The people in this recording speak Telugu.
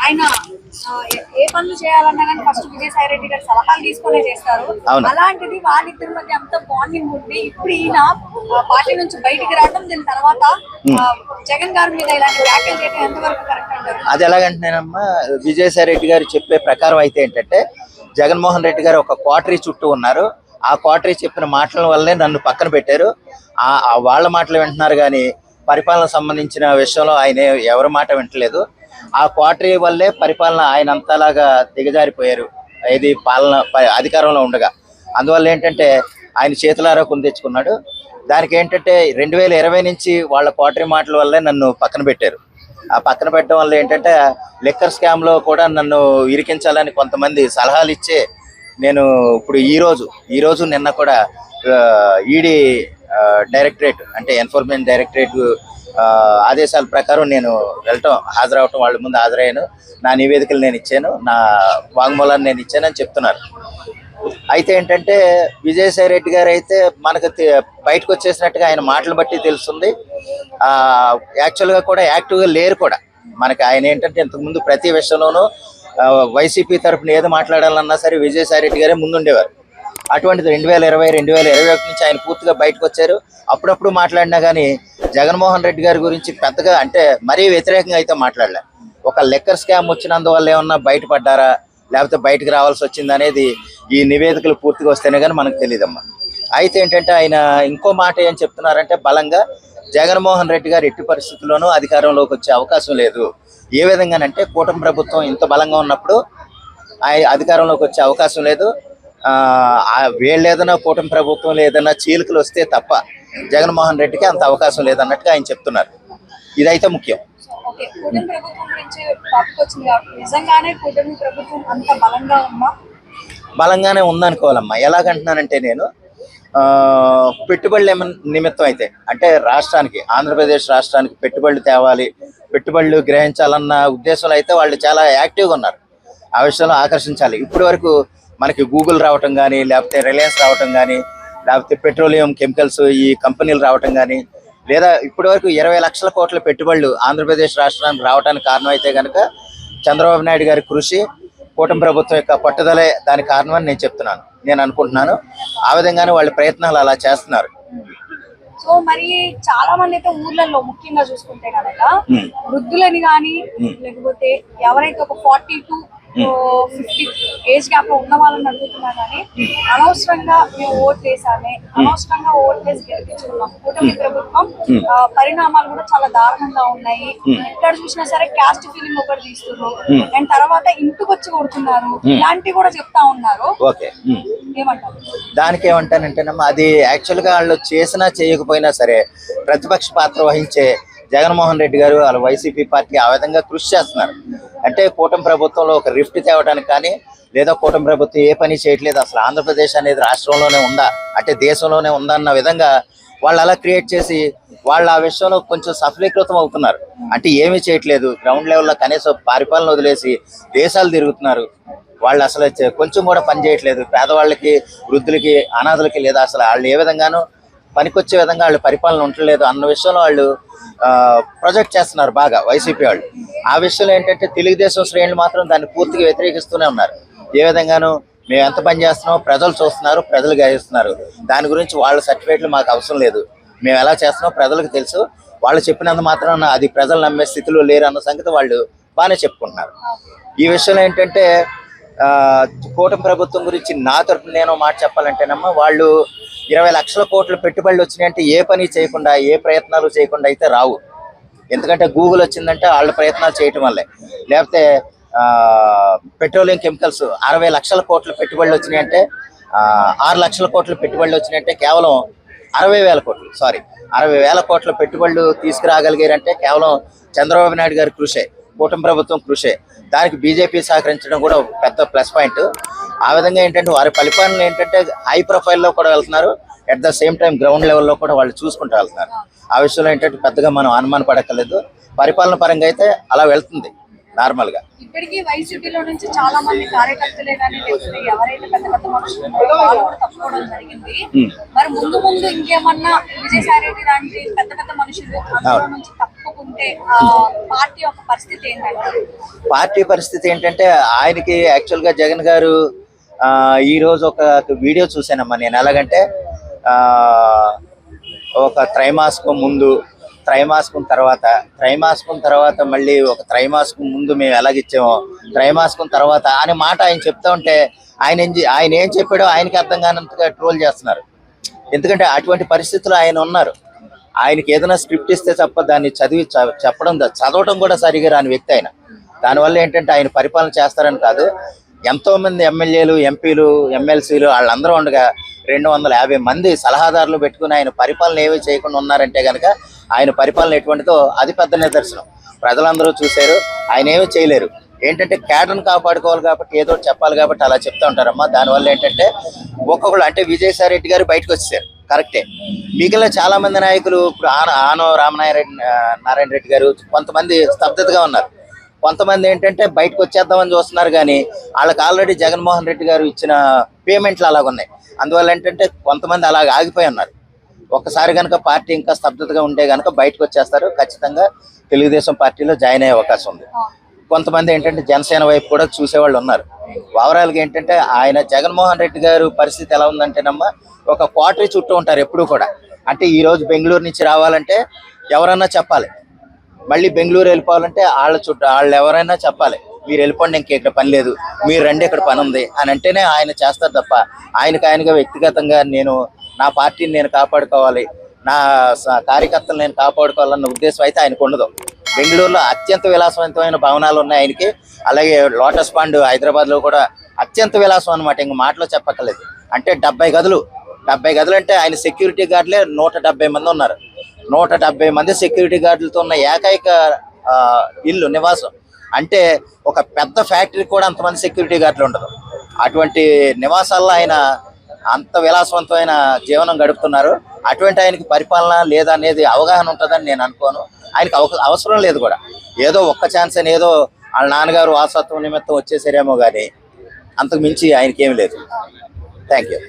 ఆయన ఏ పనులు చేయాలన్నా కానీ ఫస్ట్ విజయసాయి రెడ్డి గారి సలహాలు తీసుకునే చేస్తారు. అలాంటిది వాళ్ళిద్దరి మధ్య అంత బాండింగ్ ఉంది. ఇప్పుడు ఈయన పార్టీ నుంచి బయటికి రావడం, దీని తర్వాత జగన్ గారి మీద ఇలాంటి వ్యాఖ్యలు చేయడం ఎంతవరకు కరెక్ట్ అంటారు? అది ఎలాగంటేనమ్మా, విజయసాయి రెడ్డి గారు చెప్పే ప్రకారం అయితే ఏంటంటే, జగన్మోహన్ రెడ్డి గారు ఒక క్వార్టరీ చుట్టూ ఉన్నారు. ఆ క్వార్టరీ చెప్పిన మాటల వల్లే నన్ను పక్కన పెట్టారు. వాళ్ళ మాటలు వింటున్నారు కానీ పరిపాలన సంబంధించిన విషయంలో ఆయన ఎవరి మాట వింటలేదు. ఆ క్వార్టరీ వల్లే పరిపాలన ఆయన అంతలాగా దిగజారిపోయారు, ఇది పాలన అధికారంలో ఉండగా. అందువల్ల ఏంటంటే ఆయన చేతులారా కొని తెచ్చుకున్నాడు. దానికి ఏంటంటే 2020 నుంచి వాళ్ళ క్వార్టరీ మాటల వల్లే నన్ను పక్కన పెట్టారు. ఆ పక్కన పెట్టడం వల్ల ఏంటంటే లిక్కర్ స్కామ్లో కూడా నన్ను ఇరికించాలని కొంతమంది సలహాలు ఇచ్చే నేను ఇప్పుడు ఈరోజు నిన్న కూడా ఈడీ డైరెక్టరేట్ అంటే ఎన్ఫోర్స్మెంట్ డైరెక్టరేట్ ఆదేశాల ప్రకారం నేను హాజరవటం, వాళ్ళ ముందు హాజరయ్యాను. నా నివేదికలు నేను ఇచ్చాను, నా వాంగ్మూలాన్ని నేను ఇచ్చానని చెప్తున్నారు. అయితే ఏంటంటే విజయసాయి రెడ్డి గారు అయితే మనకు బయటకు వచ్చేసినట్టుగా ఆయన మాటలు బట్టి తెలుస్తుంది. యాక్చువల్గా కూడా యాక్టివ్గా లేరు కూడా. మనకి ఆయన ఏంటంటే ఇంతకుముందు ప్రతి విషయంలోనూ వైసీపీ తరఫున ఏది మాట్లాడాలన్నా సరే విజయసాయి రెడ్డి గారే ముందుండేవారు. అటువంటిది 2021 నుంచి ఆయన పూర్తిగా బయటకు వచ్చారు. అప్పుడప్పుడు మాట్లాడినా కానీ జగన్మోహన్ రెడ్డి గారి గురించి పెద్దగా అంటే మరీ వ్యతిరేకంగా అయితే మాట్లాడలే. ఒక లెక్కర్ స్కామ్ వచ్చినందువల్ల ఏమన్నా బయటపడ్డారా, లేకపోతే బయటకు రావాల్సి వచ్చింది అనేది ఈ నివేదికలు పూర్తిగా వస్తేనే కానీ మనకు తెలియదమ్మా. అయితే ఏంటంటే ఆయన ఇంకో మాట ఏం చెప్తున్నారంటే, బలంగా జగన్మోహన్ రెడ్డి గారు ఎట్టి పరిస్థితుల్లోనూ అధికారంలోకి వచ్చే అవకాశం లేదు. ఏ విధంగానంటే కూటమి ప్రభుత్వం ఇంత బలంగా ఉన్నప్పుడు అధికారంలోకి వచ్చే అవకాశం లేదు. వీళ్ళు ఏదైనా కూటమి ప్రభుత్వం ఏదైనా చీలికలు వస్తే తప్ప జగన్మోహన్ రెడ్డికి అంత అవకాశం లేదన్నట్టుగా ఆయన చెప్తున్నారు. ఇదైతే ముఖ్యం. బలంగానే ఉందనుకోవాలమ్మా. ఎలాగంటున్నానంటే నేను పెట్టుబడుల నిమిత్తం అయితే అంటే రాష్ట్రానికి, ఆంధ్రప్రదేశ్ రాష్ట్రానికి పెట్టుబడులు తేవాలి, పెట్టుబడులు గ్రహించాలన్న ఉద్దేశంలో అయితే వాళ్ళు చాలా యాక్టివ్గా ఉన్నారు. ఆ విషయంలో ఆకర్షించాలి. ఇప్పటి వరకు మనకి గూగుల్ రావటం కానీ, లేకపోతే రిలయన్స్ రావటం కానీ, లేకపోతే పెట్రోలియం కెమికల్స్ ఈ కంపెనీలు రావటం కానీ, లేదా ఇప్పటి వరకు 20 లక్షల కోట్ల పెట్టుబడులు ఆంధ్రప్రదేశ్ రాష్ట్రానికి రావడానికి కారణం అయితే కనుక చంద్రబాబు నాయుడు గారి కృషి, కూటమి ప్రభుత్వం యొక్క పట్టుదలే దానికి కారణమని నేను అనుకుంటున్నాను. ఆ విధంగానే వాళ్ళ ప్రయత్నాలు అలా చేస్తున్నారు. సో మరి చాలా మంది అయితే ఊర్లలో ముఖ్యంగా చూసుకుంటే కనుక వృద్ధులని కానీ, లేకపోతే ఎవరైతే ఒక 40 to 50 ఏజ్ గ్యాప్ లో ఉన్న వాళ్ళని అడుగుతున్నా కానీ అనవసరంగా మేము ఓట్ వేసామే, అనవసరంగా ఓట్ వేసి గెలిపించుకున్నాం, కూటమి ప్రభుత్వం పరిణామాలు కూడా చాలా దారుణంగా ఉన్నాయి, ఇక్కడ చూసినా సరే క్యాస్ట్ ఫీలింగ్ ఒకటి తీస్తున్నారు, అండ్ తర్వాత ఇంటికి వచ్చి కొడుతున్నారు, ఇలాంటివి కూడా చెప్తా ఉన్నారు. ఏమంటారు దానికి? ఏమంటానంటేనమ్మా, అది యాక్చువల్ గా వాళ్ళు చేసినా చేయకపోయినా సరే ప్రతిపక్ష పాత్ర వహించే జగన్మోహన్ రెడ్డి గారు వాళ్ళ వైసీపీ పార్టీ ఆ విధంగా కృషి చేస్తున్నారు. అంటే కూటమి ప్రభుత్వంలో ఒక రిఫ్ట్ తేవడానికి కానీ, లేదా కూటమి ప్రభుత్వం ఏ పని చేయట్లేదు, అసలు ఆంధ్రప్రదేశ్ అనేది రాష్ట్రంలోనే ఉందా అంటే దేశంలోనే ఉందా అన్న విధంగా వాళ్ళు అలా క్రియేట్ చేసి వాళ్ళు ఆ విషయంలో కొంచెం సఫలీకృతం అవుతున్నారు. అంటే ఏమీ చేయట్లేదు, గ్రౌండ్ లెవెల్లో కనీసం పరిపాలన వదిలేసి దేశాలు తిరుగుతున్నారు. వాళ్ళు అసలు కొంచెం కూడా పని చేయట్లేదు. పేదవాళ్ళకి, వృద్ధులకి, అనాథలకి, లేదా అసలు వాళ్ళు ఏ విధంగానూ పనికొచ్చే విధంగా వాళ్ళు పరిపాలన ఉండలేదు అన్న విషయంలో వాళ్ళు ప్రొజెక్ట్ చేస్తున్నారు బాగా వైసీపీ వాళ్ళు. ఆ విషయంలో ఏంటంటే తెలుగుదేశం శ్రేణులు మాత్రం దాన్ని పూర్తిగా వ్యతిరేకిస్తూనే ఉన్నారు. ఏ విధంగానూ మేము ఎంత పని చేస్తున్నామో ప్రజలు చూస్తున్నారు, ప్రజలు గ్రహిస్తున్నారు, దాని గురించి వాళ్ళ సర్టిఫికేట్లు మాకు అవసరం లేదు, మేము ఎలా చేస్తున్నామో ప్రజలకు తెలుసు, వాళ్ళు చెప్పినంత మాత్రం అది ప్రజలు నమ్మే స్థితిలో లేరు అన్న సంగతి వాళ్ళు బాగానే చెప్పుకుంటున్నారు. ఈ విషయంలో ఏంటంటే కూటమి ప్రభుత్వం గురించి నా తరపున నేను మాట చెప్పాలంటేనమ్మా, వాళ్ళు 20 లక్షల కోట్ల పెట్టుబడులు వచ్చినాయంటే ఏ పని చేయకుండా, ఏ ప్రయత్నాలు చేయకుండా అయితే రావు. ఎందుకంటే గూగుల్ వచ్చిందంటే వాళ్ళ ప్రయత్నాలు చేయటం వల్లే. లేకపోతే పెట్రోలియం కెమికల్స్ 60 లక్షల కోట్ల పెట్టుబడులు వచ్చినాయంటే, 6 లక్షల కోట్ల పెట్టుబడులు వచ్చినాయంటే కేవలం 60,000 కోట్ల పెట్టుబడులు తీసుకురాగలిగారంటే కేవలం చంద్రబాబు నాయుడు గారి కృషే, కూటమి ప్రభుత్వం కృషే. దానికి బీజేపీ సహకరించడం కూడా పెద్ద ప్లస్ పాయింట్. ఆ విధంగా ఏంటంటే వారి పరిపాలన ఏంటంటే హై ప్రొఫైల్లో కూడా వెళ్తున్నారు, at the same time ground లెవెల్లో కూడా వాళ్ళు చూసుకుంటూ వెళ్తున్నారు. ఆ విషయంలో ఏంటంటే పెద్దగా మనం అనుమాన పడక్కర్లేదు. పరిపాలన పరంగా అయితే అలా వెళ్తుంది నార్మల్ గా. ఇప్పటికీ వైసీపీలో నుంచి చాలా మంది కార్యకర్తలే కానీ ఎవరైతే పెద్ద పెద్ద మనుషులు వాళ్ళు కూడా తప్పుకోవడం జరిగింది. మరి ముందు ఇంకేమన్నా విజయసాయి రెడ్డి లాంటి పెద్ద పెద్ద మనుషులు అందులో నుంచి తప్పుకుంటే అంటే పార్టీ యొక్క పరిస్థితి ఏంటంటారు? పార్టీ పరిస్థితి ఏంటంటే ఆయనకి యాక్చువల్గా జగన్ గారు ఈ రోజు ఒక వీడియో చూశానమ్మా నేను. ఎలాగంటే ఆ, ఒక త్రైమాసికం ముందు, త్రైమాసికం తర్వాత మళ్ళీ ఒక త్రైమాసికం ముందు మేము ఎలాగిచ్చామో త్రైమాసికం తర్వాత అనే మాట ఆయన చెప్తా ఉంటే ఆయన ఏం చెప్పాడో ఆయనకి అర్థం కానంతగా ట్రోల్ చేస్తున్నారు. ఎందుకంటే అటువంటి పరిస్థితులు ఆయన ఉన్నారు. ఆయనకి ఏదైనా స్క్రిప్ట్ ఇస్తే తప్ప దాన్ని చదవటం కూడా సరిగా రాని వ్యక్తి ఆయన. దానివల్ల ఏంటంటే ఆయన పరిపాలన చేస్తారని కాదు, ఎంతో మంది ఎమ్మెల్యేలు, ఎంపీలు, ఎమ్మెల్సీలు వాళ్ళందరూ ఉండగా 250 మంది సలహాదారులు పెట్టుకుని ఆయన పరిపాలన ఏమీ చేయకుండా ఉన్నారంటే కనుక ఆయన పరిపాలన ఎటువంటిదో అది పెద్ద నిదర్శనం. ప్రజలందరూ చూశారు. ఆయన ఏమీ చేయలేరు. ఏంటంటే కేడర్ను కాపాడుకోవాలి కాబట్టి ఏదో ఒకటి చెప్పాలి కాబట్టి అలా చెప్తా ఉంటారమ్మా. దానివల్ల ఏంటంటే ఒక్కొక్కరు అంటే విజయసాయి రెడ్డి గారు బయటకు వచ్చేసారు, కరెక్టే. మిగిలిన చాలా మంది నాయకులు ఇప్పుడు ఆనో నారాయణ రెడ్డి గారు కొంతమంది స్తబ్దతగా ఉన్నారు. కొంతమంది ఏంటంటే బయటకు వచ్చేద్దామని చూస్తున్నారు, కానీ వాళ్ళకి ఆల్రెడీ జగన్మోహన్ రెడ్డి గారు ఇచ్చిన పేమెంట్లు అలాగున్నాయి. అందువల్ల ఏంటంటే కొంతమంది అలాగ ఆగిపోయి ఉన్నారు. ఒక్కసారి కనుక పార్టీ ఇంకా స్తబ్దతగా ఉంటే కనుక బయటకు వచ్చేస్తారు. ఖచ్చితంగా తెలుగుదేశం పార్టీలో జాయిన్ అయ్యే అవకాశం ఉంది. కొంతమంది ఏంటంటే జనసేన వైపు కూడా చూసేవాళ్ళు ఉన్నారు. ఓవరాల్గా ఏంటంటే ఆయన జగన్మోహన్ రెడ్డి గారు పరిస్థితి ఎలా ఉందంటేనమ్మా, ఒక క్వార్టరీ చుట్టూ ఉంటారు ఎప్పుడు కూడా. అంటే ఈ రోజు బెంగళూరు నుంచి రావాలంటే ఎవరన్నా చెప్పాలి, మళ్ళీ బెంగళూరు వెళ్ళిపోవాలంటే వాళ్ళు ఎవరైనా చెప్పాలి, మీరు వెళ్ళిపోండి, ఇంక ఇక్కడ పని లేదు, మీరు రండి ఇక్కడ పని ఉంది అని అంటేనే ఆయన చేస్తారు తప్ప ఆయనగా వ్యక్తిగతంగా నా పార్టీని నేను కాపాడుకోవాలి, నా కార్యకర్తలు నేను కాపాడుకోవాలన్న ఉద్దేశం అయితే ఆయనకు ఉండదు. బెంగళూరులో అత్యంత విలాసవంతమైన భవనాలు ఉన్నాయి ఆయనకి. అలాగే లోటస్ పాండ్ హైదరాబాద్లో కూడా అత్యంత విలాసం అనమాట, ఇంక మాటలో చెప్పక్కర్లేదు. అంటే 70 గదులు అంటే ఆయన సెక్యూరిటీ గార్డులే 170 మంది ఉన్నారు. 170 మంది సెక్యూరిటీ గార్డులతో ఉన్న ఏకైక ఇల్లు నివాసం. అంటే ఒక పెద్ద ఫ్యాక్టరీ కూడా అంతమంది సెక్యూరిటీ గార్డులు ఉండదు. అటువంటి నివాసాల్లో ఆయన అంత విలాసవంతమైన జీవనం గడుపుతున్నారు. అటువంటి ఆయనకి పరిపాలన లేదా అనేది అవగాహన ఉంటుందని నేను అనుకోను. ఆయనకి అవసరం లేదు కూడా. ఏదో ఒక్క ఛాన్స్ అని ఏదో వాళ్ళ నాన్నగారు వారసత్వం నిమిత్తం వచ్చేసారేమో కానీ అంతకు మించి ఆయనకి ఏమి లేదు. Thank you.